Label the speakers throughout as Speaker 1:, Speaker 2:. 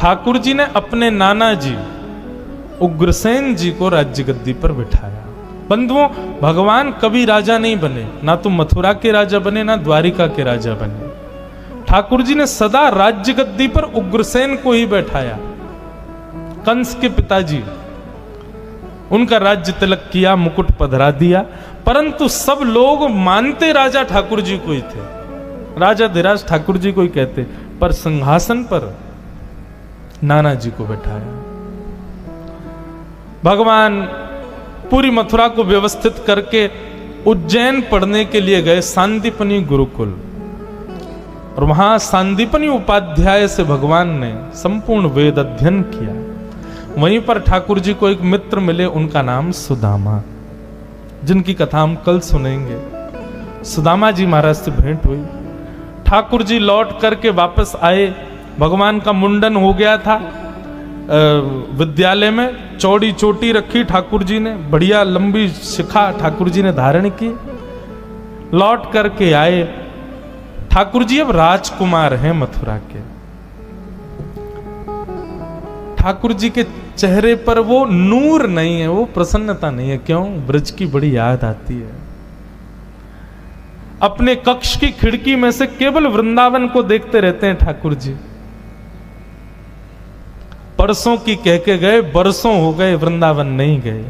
Speaker 1: ठाकुर जी ने अपने नाना जी उग्रसेन जी को राज्य गद्दी पर बिठाया। बंधुओं, भगवान कभी राजा नहीं बने, ना तो मथुरा के राजा बने ना द्वारिका के राजा बने। ठाकुर जी ने सदा राज्य गद्दी पर उग्रसेन को ही बैठाया। कंस के पिताजी, उनका राज्य तिलक किया, मुकुट पधरा दिया, परंतु सब लोग मानते राजा ठाकुर जी को ही थे। राजा धीराज ठाकुर जी को ही कहते, पर सिंहासन पर नाना जी को बैठाया। भगवान पूरी मथुरा को व्यवस्थित करके उज्जैन पढ़ने के लिए गए, सांदीपनी गुरुकुल, और वहां सांदीपनी उपाध्याय से भगवान ने संपूर्ण वेद अध्ययन किया। वहीं पर ठाकुर जी को एक मित्र मिले, उनका नाम सुदामा, जिनकी कथा हम कल सुनेंगे। सुदामा जी महाराज से भेंट हुई। ठाकुर जी लौट करके वापस आए। भगवान का मुंडन हो गया था विद्यालय में, चौड़ी चोटी रखी ठाकुर जी ने, बढ़िया लंबी शिखा ठाकुर जी ने धारण की। लौट करके आए। ठाकुर जी अब राजकुमार हैं मथुरा के। ठाकुर जी के चेहरे पर वो नूर नहीं है, वो प्रसन्नता नहीं है। क्यों? ब्रज की बड़ी याद आती है। अपने कक्ष की खिड़की में से केवल वृंदावन को देखते रहते हैं ठाकुर जी। परसों की कह के गए, बरसों हो गए, वृंदावन नहीं गए।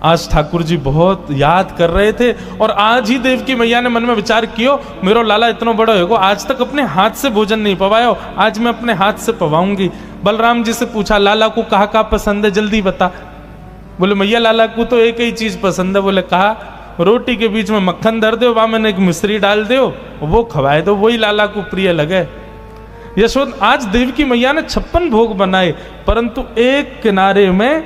Speaker 1: आज ठाकुर जी बहुत याद कर रहे थे, और आज ही देवकी मैया ने मन में विचार कियो, मेरो लाला इतना बड़ा होगा, आज तक अपने हाथ से भोजन नहीं पवायो, आज मैं अपने हाथ से पवाऊंगी। बलराम जी से पूछा, लाला को कहा का पसंद है, जल्दी बता। बोले मैया लाला को तो एक ही चीज पसंद है। बोले कहा, रोटी के बीच में मक्खन धर दो, वहां मैंने एक मिश्री डाल दो, वो खवाए दो, वही लाला को प्रिय लगे। यशोद, आज देवकी मैया ने 56 भोग बनाए, परंतु एक किनारे में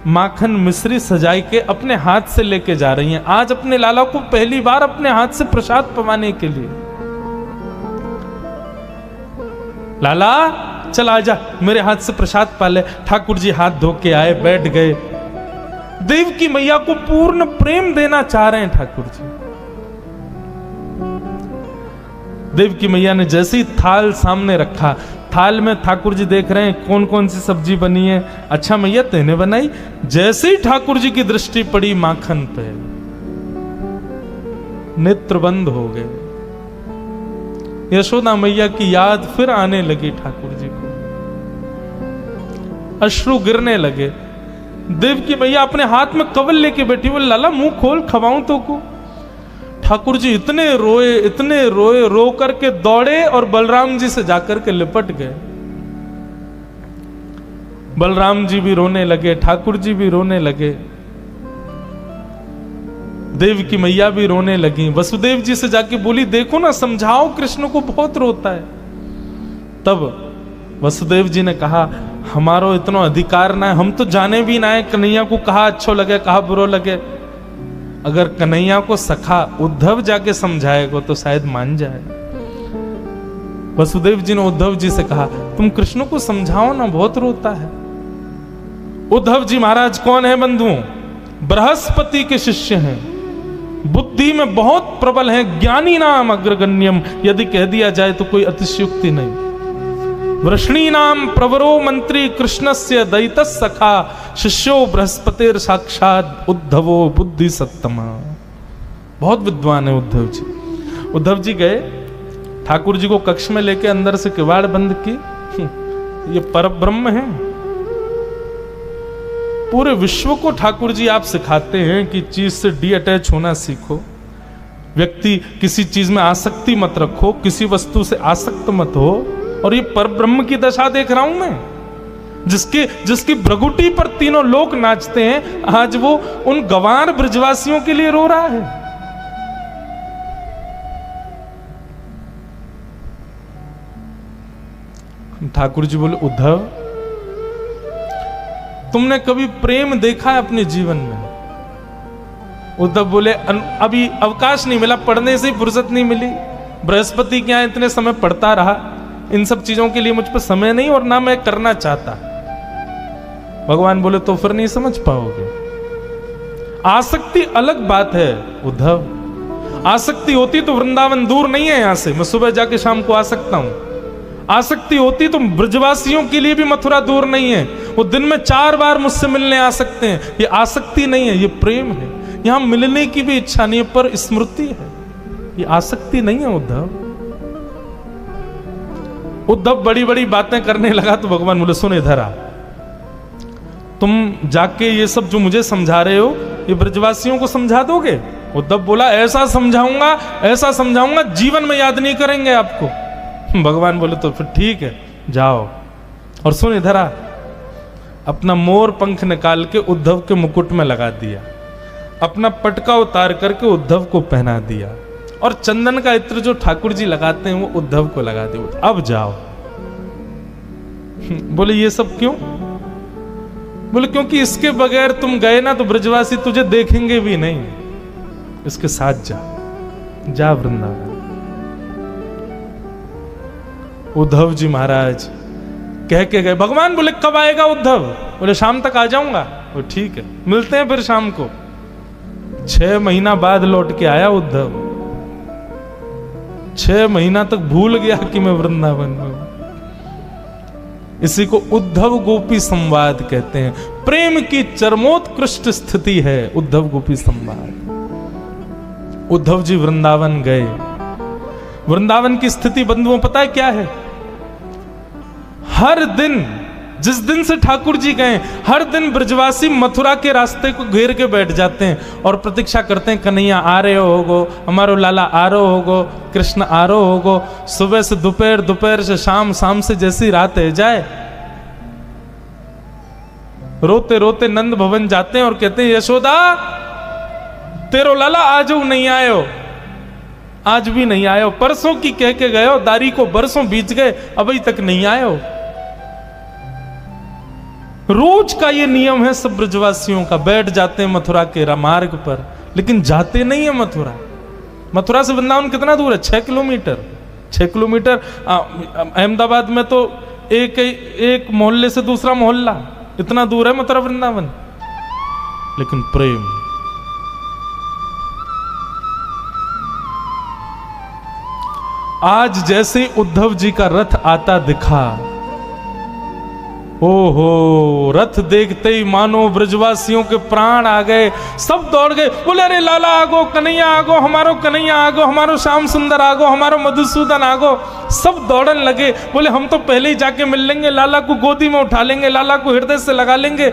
Speaker 1: माखन मिश्री सजाई के अपने हाथ से लेके जा रही हैं। आज अपने लाला को पहली बार अपने हाथ से प्रसाद पवाने के लिए। लाला चल आजा, मेरे हाथ से प्रसाद पा ले। ठाकुर जी हाथ धो के आए, बैठ गए। देवकी मैया को पूर्ण प्रेम देना चाह रहे हैं ठाकुर जी। देवकी मैया ने जैसे ही थाल सामने रखा, थाल में ठाकुर जी देख रहे हैं कौन कौन सी सब्जी बनी है। अच्छा मैया तेने बनाई? जैसे ही ठाकुर जी की दृष्टि पड़ी माखन पे, नेत्र बंद हो गए। यशोदा मैया की याद फिर आने लगी ठाकुर जी को, अश्रु गिरने लगे। देवकी मैया अपने हाथ में कवल लेके बैठी, बोले लाला मुंह खोल, खवाऊं तो को। ठाकुर जी इतने रोए, रो करके दौड़े और बलराम जी से जाकर के लिपट गए। बलराम जी भी रोने लगे, ठाकुर जी भी रोने लगे, देवकी मैया भी रोने लगी। वसुदेव जी से जाके बोली, देखो ना, समझाओ कृष्ण को, बहुत रोता है। तब वसुदेव जी ने कहा, हमारो इतना अधिकार ना है, हम तो जाने भी ना है कन्हैया को कहा अच्छो लगे कहा बुरो लगे। अगर कन्हैया को सखा उद्धव जाके समझाएगा तो शायद मान जाए। वसुदेव जी ने उद्धव जी से कहा, तुम कृष्ण को समझाओ ना, बहुत रोता है। उद्धव जी महाराज कौन है बंधुओं? बृहस्पति के शिष्य हैं, बुद्धि में बहुत प्रबल हैं, ज्ञानी नाम अग्रगण्यम, यदि कह दिया जाए तो कोई अतिशयोक्ति नहीं। वृष्णी नाम प्रवरो मंत्री कृष्णस्य दैतः सखा, शिष्यो बृहस्पतिर साक्षात उद्धवो बुद्धि सत्तमा। बहुत विद्वान है उद्धव जी। उद्धव जी गए, ठाकुर जी को कक्ष में लेके अंदर से किवाड़ बंद की। ये परब्रह्म है। पूरे विश्व को ठाकुर जी आप सिखाते हैं कि चीज से डी अटैच होना सीखो, व्यक्ति किसी चीज में आसक्ति मत रखो, किसी वस्तु से आसक्त मत हो। और ये परब्रह्म की दशा देख रहा हूं मैं, जिसकी भ्रगुटी पर तीनों लोग नाचते हैं, आज वो उन गंवार ब्रजवासियों के लिए रो रहा है। ठाकुर जी बोले, उद्धव तुमने कभी प्रेम देखा है अपने जीवन में? उद्धव बोले, अभी अवकाश नहीं मिला, पढ़ने से ही फुर्सत नहीं मिली, बृहस्पति के यहां इतने समय पढ़ता रहा, इन सब चीजों के लिए मुझ पर समय नहीं और ना मैं करना चाहता। भगवान बोले, तो फिर नहीं समझ पाओगे। आसक्ति अलग बात है उद्धव, आसक्ति होती तो वृंदावन दूर नहीं है यहां से, मैं सुबह जाके शाम को आ सकता हूं। आसक्ति होती तो ब्रजवासियों के लिए भी मथुरा दूर नहीं है। वो दिन में 4 बार मुझसे मिलने आ सकते हैं। ये आसक्ति नहीं है, ये प्रेम है। यहां मिलने की भी इच्छा नहीं है, पर स्मृति है। ये आसक्ति नहीं है। उद्धव बड़ी बड़ी बातें करने लगा तो भगवान बोले सुन इधर आ, तुम जाके ये सब जो मुझे समझा रहे हो ये ब्रजवासियों को समझा दोगे? उद्धव बोला ऐसा समझाऊंगा जीवन में याद नहीं करेंगे आपको। भगवान बोले तो फिर ठीक है, जाओ। और सुन इधर आ, अपना मोर पंख निकाल के उद्धव के मुकुट में लगा दिया, अपना पटका उतार करके उद्धव को पहना दिया, और चंदन का इत्र जो ठाकुर जी लगाते हैं वो उद्धव को लगा दिया। अब जाओ। बोले ये सब क्यों? बोले क्योंकि इसके बगैर तुम गए ना तो ब्रजवासी तुझे देखेंगे भी नहीं। इसके साथ जा वृंदावन। उद्धव जी महाराज कह के गए। भगवान बोले कब आएगा उद्धव? बोले शाम तक आ जाऊंगा। वो ठीक है, मिलते हैं फिर शाम को। 6 महीना बाद लौट के आया उद्धव। 6 महीना तक भूल गया कि मैं वृंदावन में हूं। इसी को उद्धव गोपी संवाद कहते हैं। प्रेम की चरमोत्कृष्ट स्थिति है उद्धव गोपी संवाद। उद्धव जी वृंदावन गए। वृंदावन की स्थिति बंधुओं पता है क्या है? हर दिन, जिस दिन से ठाकुर जी गए, हर दिन ब्रजवासी मथुरा के रास्ते को घेर के बैठ जाते हैं और प्रतीक्षा करते हैं कन्हैया आ रहे होगो, हमारो लाला आ रहे होगो, कृष्ण आ रहे होगो। सुबह से दोपहर, दोपहर से शाम, शाम से जैसी रात है जाए, रोते रोते नंद भवन जाते हैं और कहते हैं यशोदा तेरो लाला आज नहीं आयो, आज भी नहीं आयो। परसों की कह के गए हो, दारी को बरसों बीत गए, अभी तक नहीं आयो। रोज का ये नियम है सब ब्रजवासियों का। बैठ जाते हैं मथुरा के मार्ग पर, लेकिन जाते नहीं है मथुरा। मथुरा से वृंदावन कितना दूर है? 6 किलोमीटर। 6 किलोमीटर। अहमदाबाद में तो एक मोहल्ले से दूसरा मोहल्ला, इतना दूर है मथुरा वृंदावन। लेकिन प्रेम, आज जैसे उद्धव जी का रथ आता दिखा, ओहो, रथ देखते ही मानो ब्रजवासियों के प्राण आ गए। सब दौड़ गए, बोले अरे लाला आगो, कन्हैया आगो, हमारो कन्हैया आगो, हमारो श्याम सुंदर आगो, हमारो मधुसूदन आगो। सब दौड़न लगे। बोले हम तो पहले ही जाके मिल लेंगे, लाला को गोदी में उठा लेंगे, लाला को हृदय से लगा लेंगे।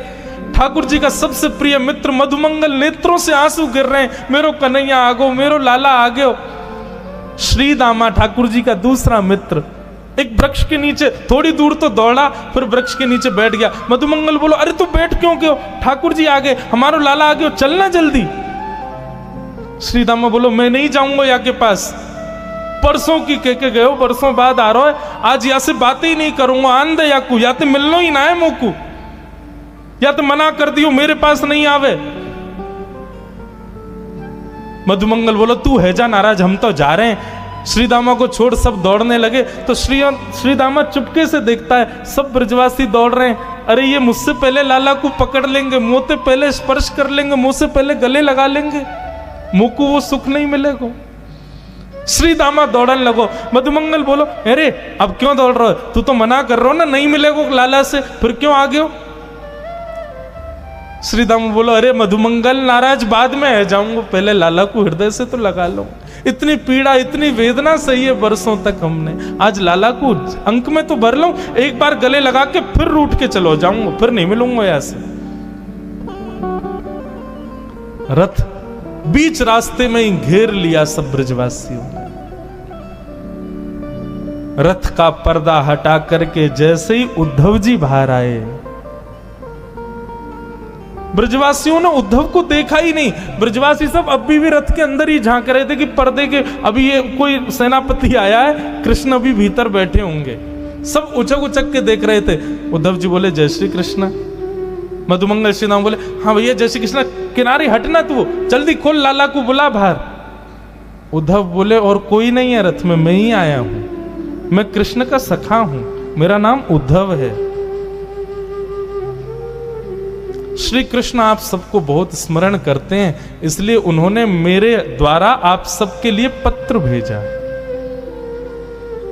Speaker 1: ठाकुर जी का सबसे प्रिय मित्र मधुमंगल नेत्रों से आंसू गिर रहे हैं, मेरो कन्हैया आगो, मेरो लाला आ गयो। श्री दामा ठाकुर जी का दूसरा मित्र एक वृक्ष के नीचे थोड़ी दूर तो दौड़ा, फिर वृक्ष के नीचे बैठ गया। मधुमंगल बोलो अरे तू बैठ क्यों क्यों? ठाकुर जी आ गए, हमारो लाला आ गए, चलना जल्दी। श्री दामा बोलो मैं नहीं जाऊंगा यहाँ के पास, परसों की कह के गए हो, परसों बाद आ रहा है, आज यहाँ से बातें ही नहीं करूंगा। आंदे या को या तो मिलनो ही ना है मोकू, या तो मना कर दियो मेरे पास नहीं आवे। मधुमंगल बोलो तू है जा नाराज, हम तो जा रहे हैं। श्री दामा को छोड़ सब दौड़ने लगे तो श्री दामा चुपके से देखता है सब ब्रजवासी दौड़ रहे हैं। अरे ये मुझसे पहले लाला को पकड़ लेंगे, मुंह से पहले स्पर्श कर लेंगे, मुंह से पहले गले लगा लेंगे, मुंह को वो सुख नहीं मिलेगा। श्री दामा दौड़न लगो। मधुमंगल बोलो अरे अब क्यों दौड़ रहे हो? तू तो मना कर रहा हो ना, नहीं मिलेगा लाला से, फिर क्यों आ गए हो? श्री दामा बोलो अरे मधुमंगल नाराज बाद में है जाऊंगा, पहले लाला को हृदय से तो लगा लो। इतनी पीड़ा, इतनी वेदना सही है बरसों तक हमने, आज लाला को अंक में तो भर लूं, एक बार गले लगा के फिर रूठ के चलो जाऊंगा, फिर नहीं मिलूंगा ऐसे। रथ बीच रास्ते में ही घेर लिया सब ब्रजवासियों ने। रथ का पर्दा हटा करके जैसे ही उद्धव जी बाहर आए, ब्रजवासियों ने उद्धव को देखा ही नहीं। ब्रजवासी सब अभी भी रथ के अंदर ही झांक रहे थे कि पर्दे के अभी ये कोई सेनापति आया है, कृष्ण अभी भीतर बैठे होंगे। सब उचक उचक के देख रहे थे। उद्धव जी बोले जय श्री कृष्ण। मधुमंगल श्री राम बोले हाँ भैया जय श्री कृष्ण, किनारे हटना तू, जल्दी खोल, लाला को बुला बाहर। उद्धव बोले और कोई नहीं है रथ में, मैं ही आया हूं, मैं कृष्ण का सखा हूं, मेरा नाम उद्धव है। श्री कृष्ण आप सबको बहुत स्मरण करते हैं, इसलिए उन्होंने मेरे द्वारा आप सबके लिए पत्र भेजा,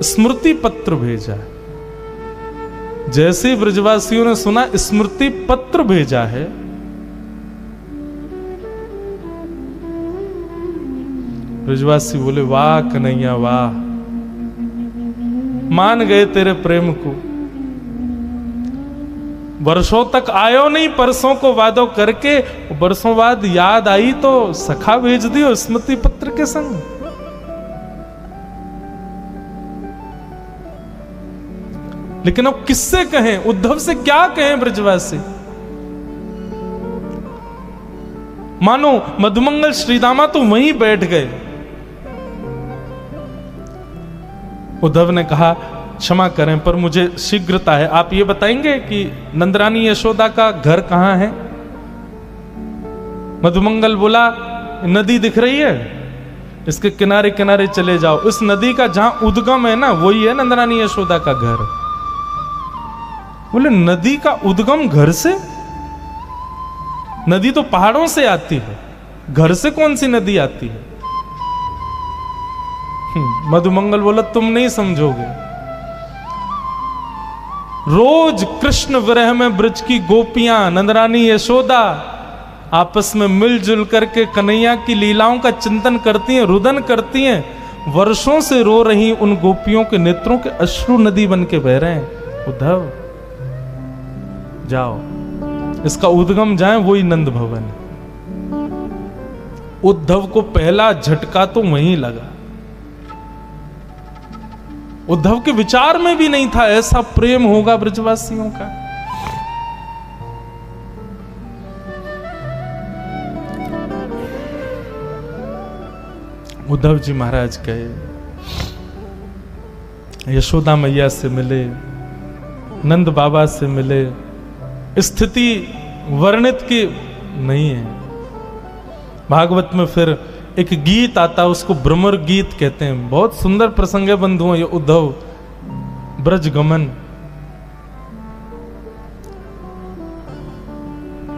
Speaker 1: स्मृति पत्र भेजा। जैसे ब्रजवासियों ने सुना स्मृति पत्र भेजा है, ब्रजवासी बोले वाह कन्हैया वाह, मान गए तेरे प्रेम को। वर्षों तक आयो नहीं, परसों को वादो करके, बरसों बाद याद आई तो सखा भेज दियो स्मृति पत्र के संग। लेकिन अब किससे कहें, उद्धव से क्या कहें ब्रजवासी? मानो मधुमंगल श्रीदामा तो वहीं बैठ गए। उद्धव ने कहा क्षमा करें पर मुझे शीघ्रता है, आप ये बताएंगे कि नंदरानी यशोदा का घर कहां है? मधुमंगल बोला नदी दिख रही है, इसके किनारे किनारे चले जाओ, इस नदी का जहां उद्गम है ना वही है नंदरानी यशोदा का घर। बोले नदी का उद्गम घर से? नदी तो पहाड़ों से आती है, घर से कौन सी नदी आती है? मधुमंगल बोला तुम नहीं समझोगे। रोज कृष्ण विरह में ब्रज की गोपियां नंदरानी यशोदा आपस में मिलजुल करके कन्हैया की लीलाओं का चिंतन करती हैं, रुदन करती हैं। वर्षों से रो रही उन गोपियों के नेत्रों के अश्रु नदी बन के बह रहे हैं। उद्धव जाओ, इसका उद्गम जाए वही नंद भवन। उद्धव को पहला झटका तो वहीं लगा। उद्धव के विचार में भी नहीं था ऐसा प्रेम होगा ब्रजवासियों का। उद्धव जी महाराज गए, यशोदा मैया से मिले, नंद बाबा से मिले। स्थिति वर्णित की नहीं है। भागवत में फिर एक गीत आता है, उसको भ्रमर गीत कहते हैं। बहुत सुंदर प्रसंग है बंधुओं ये उद्धव ब्रज गमन।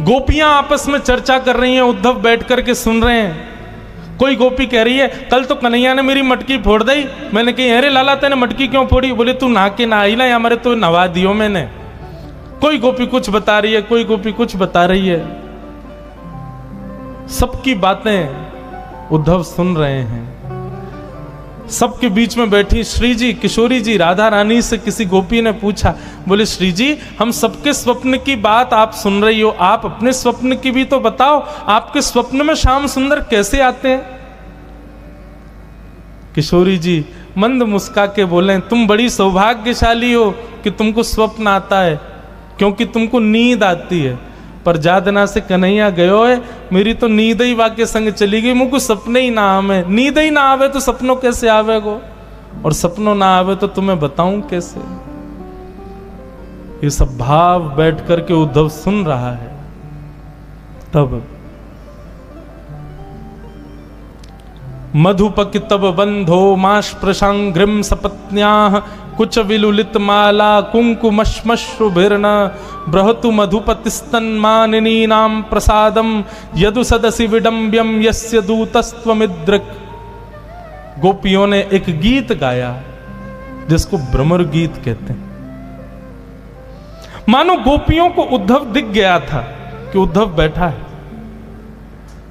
Speaker 1: गोपियां आपस में चर्चा कर रही हैं, उद्धव बैठ करके सुन रहे हैं। कोई गोपी कह रही है कल तो कन्हैया ने मेरी मटकी फोड़ दी। मैंने कही अरे लाला तेने मटकी क्यों फोड़ी? बोले तू नहा के ना आई ना, या मेरे तो नवा दियो मैंने। कोई गोपी कुछ बता रही है, कोई गोपी कुछ बता रही है। सबकी बातें उद्धव सुन रहे हैं। सबके बीच में बैठी श्री जी, किशोरी जी, राधा रानी से किसी गोपी ने पूछा, बोले श्री जी हम सबके स्वप्न की बात आप सुन रही हो, आप अपने स्वप्न की भी तो बताओ, आपके स्वप्न में श्याम सुंदर कैसे आते हैं? किशोरी जी मंद मुस्का के बोले तुम बड़ी सौभाग्यशाली हो कि तुमको स्वप्न आता है, क्योंकि तुमको नींद आती है। पर जादना से कन्हैया गयो है, मेरी तो नींद ही वाके संग चली गई, मुझको सपने ही ना आवे। नींद ही ना आवे तो सपनों कैसे आवेगो, और सपनों ना आवे तो तुम्हें बताऊं कैसे? ये सब भाव बैठ करके उद्धव सुन रहा है। तब मधुपक तब बंधो माश प्रशांग्रिम सपत्न्याः कुछ विलुलित माला कुंकुमश्मश्रुभिर्न बृहतु मधुपतिस्तन्मानिनी नाम प्रसादम यदु सदसि विडंब्यम यस्य दूतस्त्वमिद्रक। गोपियों ने एक गीत गाया जिसको भ्रमर गीत कहते हैं। मानो गोपियों को उद्धव दिख गया था कि उद्धव बैठा है,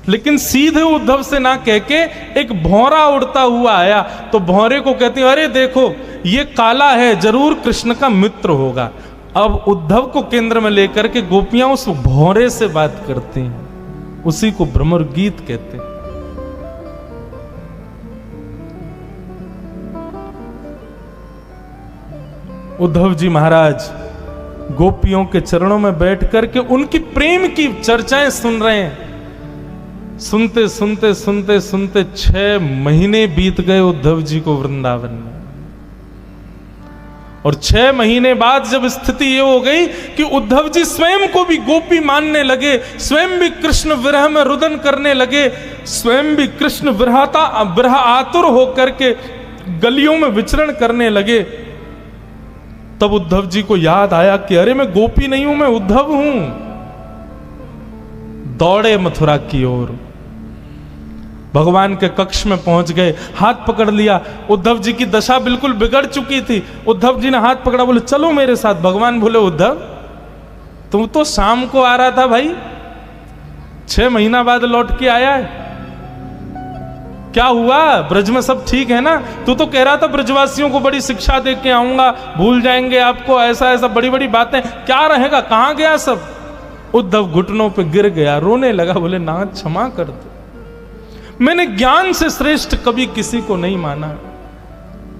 Speaker 1: लेकिन सीधे उद्धव से ना कह के एक भौरा उड़ता हुआ आया। तो भौरे को कहते हैं अरे देखो ये काला है, जरूर कृष्ण का मित्र होगा। अब उद्धव को केंद्र में लेकर के गोपियां उस भौरे से बात करती हैं, उसी को भ्रमर गीत कहते हैं। उद्धव जी महाराज गोपियों के चरणों में बैठ करके उनकी प्रेम की चर्चाएं सुन रहे हैं। सुनते सुनते सुनते सुनते 6 महीने बीत गए उद्धव जी को वृंदावन में। और 6 महीने बाद जब स्थिति ये हो गई कि उद्धव जी स्वयं को भी गोपी मानने लगे, स्वयं भी कृष्ण विरह में रुदन करने लगे, स्वयं भी कृष्ण विरह आतुर होकर के गलियों में विचरण करने लगे, तब उद्धव जी को याद आया कि अरे मैं गोपी नहीं हूं, मैं उद्धव हूं। दौड़े मथुरा की ओर। भगवान के कक्ष में पहुंच गए, हाथ पकड़ लिया। उद्धव जी की दशा बिल्कुल बिगड़ चुकी थी। उद्धव जी ने हाथ पकड़ा, बोले चलो मेरे साथ। भगवान बोले उद्धव तुम तो शाम को आ रहा था भाई, 6 महीना बाद लौट के आया है, क्या हुआ? ब्रज में सब ठीक है ना? तू तो कह रहा था ब्रजवासियों को बड़ी शिक्षा दे के आऊंगा, भूल जाएंगे आपको, ऐसा ऐसा बड़ी बड़ी बातें, क्या रहेगा, कहां गया सब? उद्धव घुटनों पे गिर गया, रोने लगा, बोले नाथ क्षमा कर दो, मैंने ज्ञान से श्रेष्ठ कभी किसी को नहीं माना,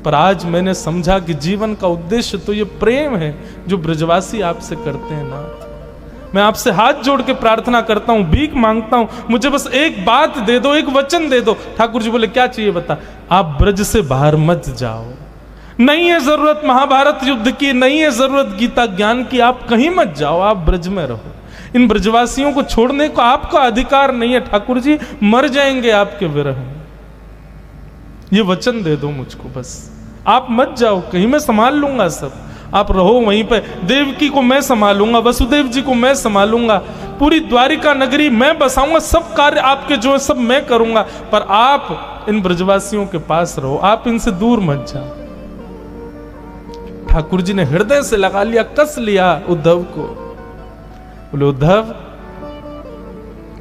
Speaker 1: पर आज मैंने समझा कि जीवन का उद्देश्य तो ये प्रेम है जो ब्रजवासी आपसे करते हैं नाथ। मैं आपसे हाथ जोड़ के प्रार्थना करता हूं, भीख मांगता हूं, मुझे बस एक बात दे दो, एक वचन दे दो। ठाकुर जी बोले क्या चाहिए बता? आप ब्रज से बाहर मत जाओ, नहीं है जरूरत महाभारत युद्ध की, नहीं है जरूरत गीता ज्ञान की, आप कहीं मत जाओ, आप ब्रज में रहो। इन ब्रजवासियों को छोड़ने को आपका अधिकार नहीं है ठाकुर जी, मर जाएंगे आपके विरह में। ये वचन दे दो मुझको बस, आप मत जाओ कहीं, मैं संभाल लूंगा सब, आप रहो वहीं पे। देवकी को मैं संभालूंगा, वसुदेव जी को मैं संभालूंगा, पूरी द्वारिका नगरी मैं बसाऊंगा, सब कार्य आपके जो है सब मैं करूंगा, पर आप इन ब्रजवासियों के पास रहो, आप इनसे दूर मत जाओ। ठाकुर जी ने हृदय से लगा लिया, कस लिया उद्धव को। बोले उद्धव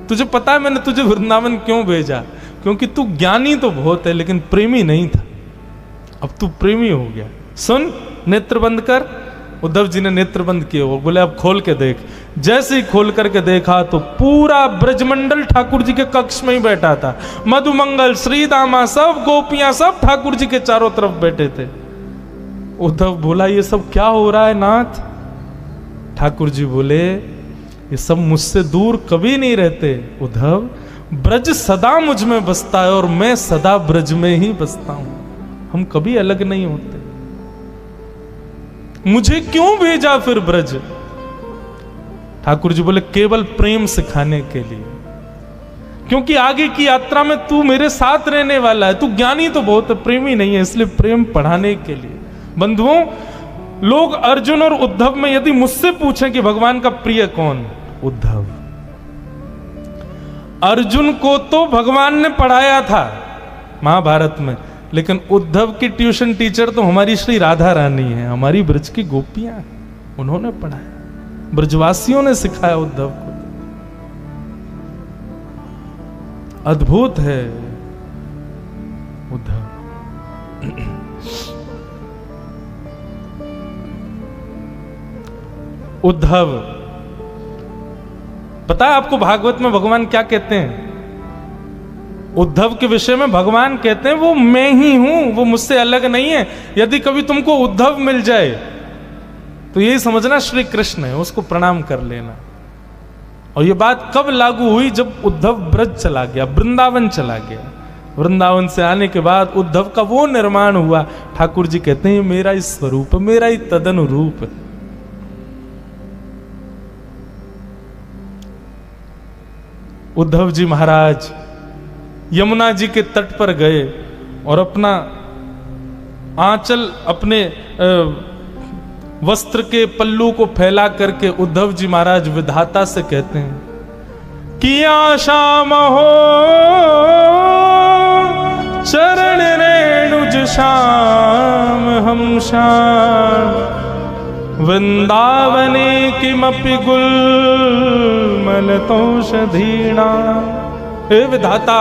Speaker 1: तुझे पता है मैंने तुझे वृंदावन क्यों भेजा? क्योंकि तू ज्ञानी तो बहुत है लेकिन प्रेमी नहीं था, अब तू प्रेमी हो गया। सुन, नेत्र बंद कर। उद्धव जी ने नेत्र बंद किए, वो बोले अब खोल के देख। जैसे ही खोल करके देखा तो पूरा ब्रजमंडल ठाकुर जी के कक्ष में ही बैठा था, मधुमंगल, श्रीदामा, सब गोपियां सब ठाकुर जी के चारों तरफ बैठे थे। उद्धव बोला ये सब क्या हो रहा है नाथ? ठाकुर जी बोले ये सब मुझसे दूर कभी नहीं रहते उद्धव, ब्रज सदा मुझ में बसता है और मैं सदा ब्रज में ही बसता हूं, हम कभी अलग नहीं होते। मुझे क्यों भेजा फिर ब्रज? ठाकुर जी बोले केवल प्रेम सिखाने के लिए, क्योंकि आगे की यात्रा में तू मेरे साथ रहने वाला है, तू ज्ञानी तो बहुत है, प्रेमी नहीं है, इसलिए प्रेम पढ़ाने के लिए। बंधुओं, लोग अर्जुन और उद्धव में यदि मुझसे पूछें कि भगवान का प्रिय कौन? उद्धव। अर्जुन को तो भगवान ने पढ़ाया था महाभारत में, लेकिन उद्धव की ट्यूशन टीचर तो हमारी श्री राधा रानी है, हमारी ब्रज की गोपियां, उन्होंने पढ़ाया, ब्रजवासियों ने सिखाया उद्धव को। अद्भुत है उद्धव। उद्धव, पता है आपको भागवत में भगवान क्या कहते हैं? उद्धव के विषय में भगवान कहते हैं वो मैं ही हूं, वो मुझसे अलग नहीं है। यदि कभी तुमको उद्धव मिल जाए तो यही समझना श्री कृष्ण है, उसको प्रणाम कर लेना। और ये बात कब लागू हुई? जब उद्धव ब्रज चला गया, वृंदावन चला गया। वृंदावन से आने के बाद उद्धव का वो निर्माण हुआ। ठाकुर जी कहते हैं मेरा ही स्वरूप, मेरा ही तदनुरूप है। उद्धव जी महाराज यमुना जी के तट पर गए और अपना आंचल, अपने वस्त्र के पल्लू को फैला करके उद्धव जी महाराज विधाता से कहते हैं कि आशाम हो चरण रेणुज श्याम हम श्याम, वृंदावने किमपि गुलमलतोषधीणा। हे विधाता,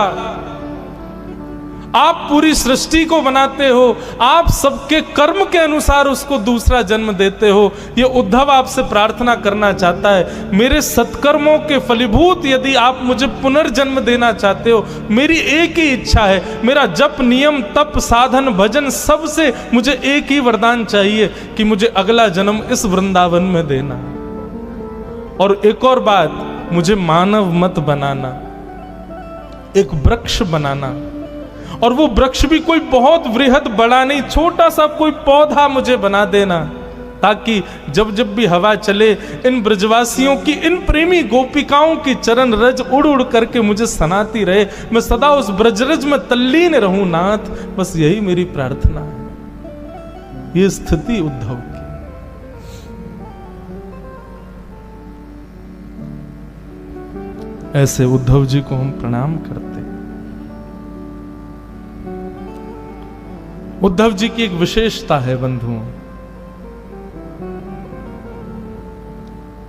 Speaker 1: आप पूरी सृष्टि को बनाते हो, आप सबके कर्म के अनुसार उसको दूसरा जन्म देते हो। ये उद्धव आपसे प्रार्थना करना चाहता है, मेरे सत्कर्मों के फलीभूत यदि आप मुझे पुनर्जन्म देना चाहते हो, मेरी एक ही इच्छा है, मेरा जप, नियम, तप, साधन, भजन, सबसे मुझे एक ही वरदान चाहिए कि मुझे अगला जन्म इस वृंदावन में देना। और एक और बात, मुझे मानव मत बनाना, एक वृक्ष बनाना। और वो वृक्ष भी कोई बहुत वृहद बड़ा नहीं, छोटा सा कोई पौधा मुझे बना देना, ताकि जब जब भी हवा चले इन ब्रजवासियों की, इन प्रेमी गोपिकाओं की चरण रज उड़ उड़ करके मुझे सनाती रहे, मैं सदा उस ब्रजरज में तल्लीन रहूं नाथ। बस यही मेरी प्रार्थना है। ये स्थिति उद्धव की। ऐसे उद्धव जी को हम प्रणाम करते हैं। उद्धव जी की एक विशेषता है बंधुओं,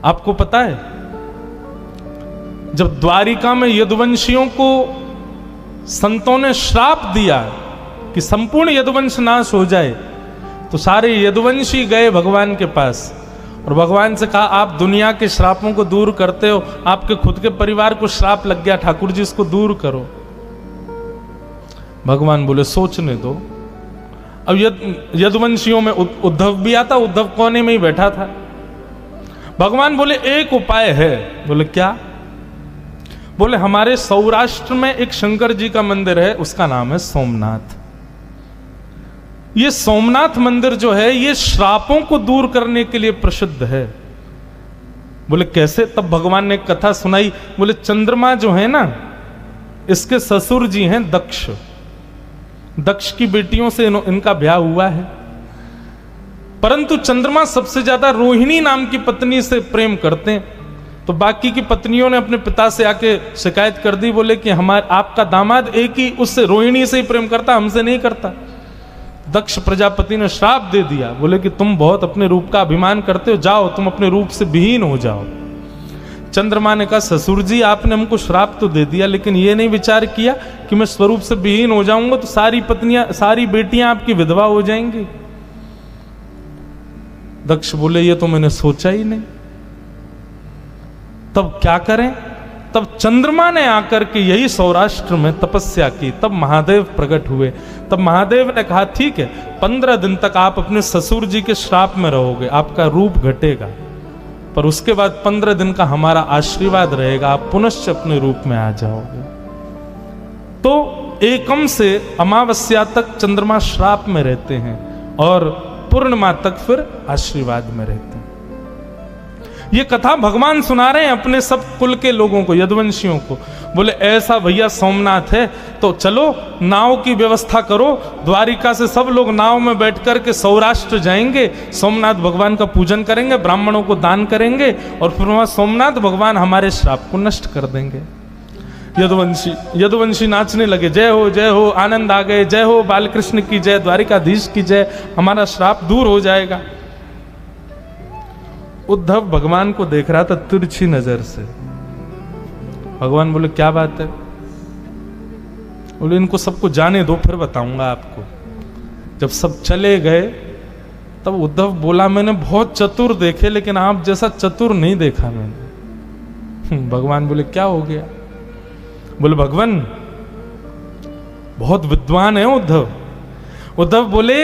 Speaker 1: आपको पता है जब द्वारिका में यदुवंशियों को संतों ने श्राप दिया कि संपूर्ण यदुवंश नाश हो जाए, तो सारे यदुवंशी गए भगवान के पास और भगवान से कहा आप दुनिया के श्रापों को दूर करते हो, आपके खुद के परिवार को श्राप लग गया, ठाकुर जी इसको दूर करो। भगवान बोले सोचने दो। अब यदुवंशियों में उद्धव भी आता, उद्धव कोने में ही बैठा था। भगवान बोले एक उपाय है। बोले क्या? बोले हमारे सौराष्ट्र में एक शंकर जी का मंदिर है, उसका नाम है सोमनाथ। ये सोमनाथ मंदिर जो है ये श्रापों को दूर करने के लिए प्रसिद्ध है। बोले कैसे? तब भगवान ने कथा सुनाई। बोले चंद्रमा जो है ना, इसके ससुर जी हैं दक्ष, दक्ष की बेटियों से इनका ब्याह हुआ है, परंतु चंद्रमा सबसे ज्यादा रोहिणी नाम की पत्नी से प्रेम करते हैं। तो बाकी की पत्नियों ने अपने पिता से आके शिकायत कर दी, बोले कि आपका दामाद एक ही उससे रोहिणी से ही प्रेम करता, हमसे नहीं करता। दक्ष प्रजापति ने श्राप दे दिया, बोले कि तुम बहुत अपने रूप का अभिमान करते हो, जाओ तुम अपने रूप से विहीन हो जाओ। चंद्रमा ने कहा ससुर जी आपने हमको श्राप तो दे दिया, लेकिन ये नहीं विचार किया कि मैं स्वरूप से विहीन हो जाऊंगा तो सारी पत्नियां, सारी बेटियां आपकी विधवा हो जाएंगी। दक्ष बोले ये तो मैंने सोचा ही नहीं। तब क्या करें? तब चंद्रमा ने आकर के यही सौराष्ट्र में तपस्या की, तब महादेव प्रकट हुए। तब महादेव ने कहा ठीक है 15 दिन तक आप अपने ससुर जी के श्राप में रहोगे, आपका रूप घटेगा, पर उसके बाद 15 दिन का हमारा आशीर्वाद रहेगा, आप पुनश्च अपने रूप में आ जाओगे। तो एकम से अमावस्या तक चंद्रमा श्राप में रहते हैं और पूर्णिमा तक फिर आशीर्वाद में रहते हैं। ये कथा भगवान सुना रहे हैं अपने सब कुल के लोगों को, यदुवंशियों को। बोले ऐसा भैया सोमनाथ है तो चलो नाव की व्यवस्था करो, द्वारिका से सब लोग नाव में बैठ कर के सौराष्ट्र जाएंगे, सोमनाथ भगवान का पूजन करेंगे, ब्राह्मणों को दान करेंगे और फिर वहां सोमनाथ भगवान हमारे श्राप को नष्ट कर देंगे। यदुवंशी नाचने लगे, जय हो, आनंद आ गए, जय हो बालकृष्ण की जय, द्वारिकाधीश की जय, हमारा श्राप दूर हो जाएगा। उद्धव भगवान को देख रहा था तिरछी नजर से। भगवान बोले क्या बात है? बोले इनको सबको जाने दो फिर बताऊंगा आपको। जब सब चले गए तब उद्धव बोला मैंने बहुत चतुर देखे लेकिन आप जैसा चतुर नहीं देखा मैंने। भगवान बोले क्या हो गया? बोले भगवान बहुत विद्वान है उद्धव। उद्धव बोले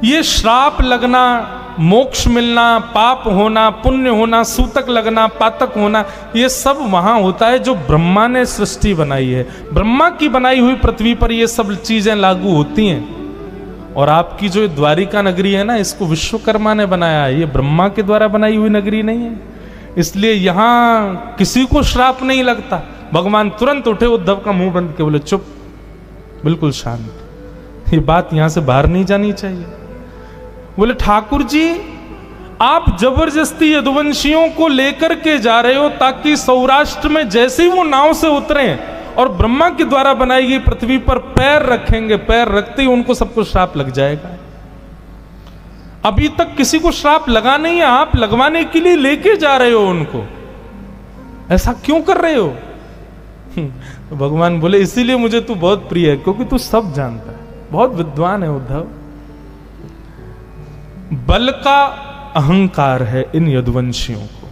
Speaker 1: ये श्राप लगना, मोक्ष मिलना, पाप होना, पुण्य होना, सूतक लगना, पातक होना, ये सब वहां होता है जो ब्रह्मा ने सृष्टि बनाई है। ब्रह्मा की बनाई हुई पृथ्वी पर ये सब चीजें लागू होती हैं। और आपकी जो द्वारिका नगरी है ना, इसको विश्वकर्मा ने बनाया है, ये ब्रह्मा के द्वारा बनाई हुई नगरी नहीं है, इसलिए यहां किसी को श्राप नहीं लगता। भगवान तुरंत उठे, उद्धव का मुंह बंद के बोले चुप, बिल्कुल शांत, ये बात यहां से बाहर नहीं जानी चाहिए। बोले ठाकुर जी आप जबरदस्ती यदुवंशियों को लेकर के जा रहे हो ताकि सौराष्ट्र में जैसे ही वो नाव से उतरे और ब्रह्मा के द्वारा बनाई गई पृथ्वी पर पैर रखेंगे, पैर रखते ही उनको सबको श्राप लग जाएगा। अभी तक किसी को श्राप लगा नहीं है, आप लगवाने के लिए लेके जा रहे हो उनको, ऐसा क्यों कर रहे हो? तो भगवान बोले इसीलिए मुझे तू बहुत प्रिय है, क्योंकि तू सब जानता है, बहुत विद्वान है उद्धव। बल का अहंकार है इन यदुवंशियों को।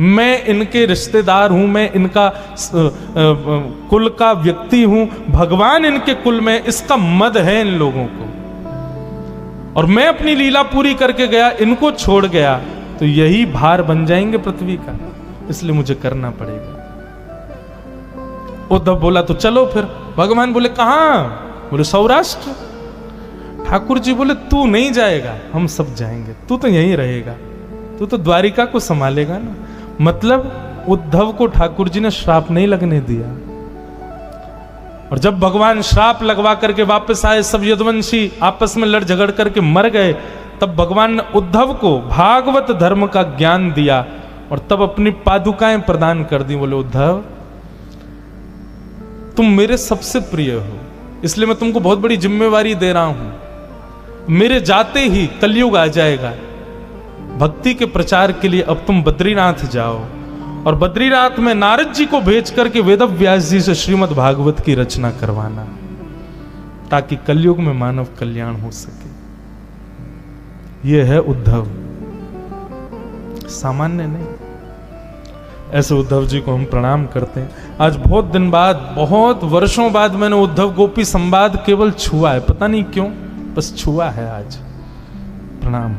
Speaker 1: मैं इनके रिश्तेदार हूं, मैं इनका कुल का व्यक्ति हूं, भगवान इनके कुल में, इसका मद है इन लोगों को। और मैं अपनी लीला पूरी करके गया, इनको छोड़ गया तो यही भार बन जाएंगे पृथ्वी का, इसलिए मुझे करना पड़ेगा। उद्धव बोला तो चलो फिर। भगवान बोले कहां? बोले सौराष्ट्र। ठाकुर जी बोले तू नहीं जाएगा, हम सब जाएंगे, तू तो यहीं रहेगा, तू तो द्वारिका को संभालेगा ना। मतलब उद्धव को ठाकुर जी ने श्राप नहीं लगने दिया। और जब भगवान श्राप लगवा करके वापस आए, सब यदुवंशी आपस में लड़ झगड़ करके मर गए, तब भगवान ने उद्धव को भागवत धर्म का ज्ञान दिया और तब अपनी पादुकाएं प्रदान कर दी। बोले उद्धव तुम मेरे सबसे प्रिय हो, इसलिए मैं तुमको बहुत बड़ी जिम्मेवारी दे रहा हूं। मेरे जाते ही कलयुग आ जाएगा। भक्ति के प्रचार के लिए अब तुम बद्रीनाथ जाओ और बद्रीनाथ में नारद जी को भेज करके वेदव्यास जी से श्रीमद् भागवत की रचना करवाना, ताकि कलयुग में मानव कल्याण हो सके। यह है उद्धव, सामान्य नहीं। ऐसे उद्धव जी को हम प्रणाम करते हैं। आज बहुत दिन बाद, बहुत वर्षों बाद मैंने उद्धव गोपी संवाद केवल छुआ है, पता नहीं क्यों, बस छुआ है आज। प्रणाम।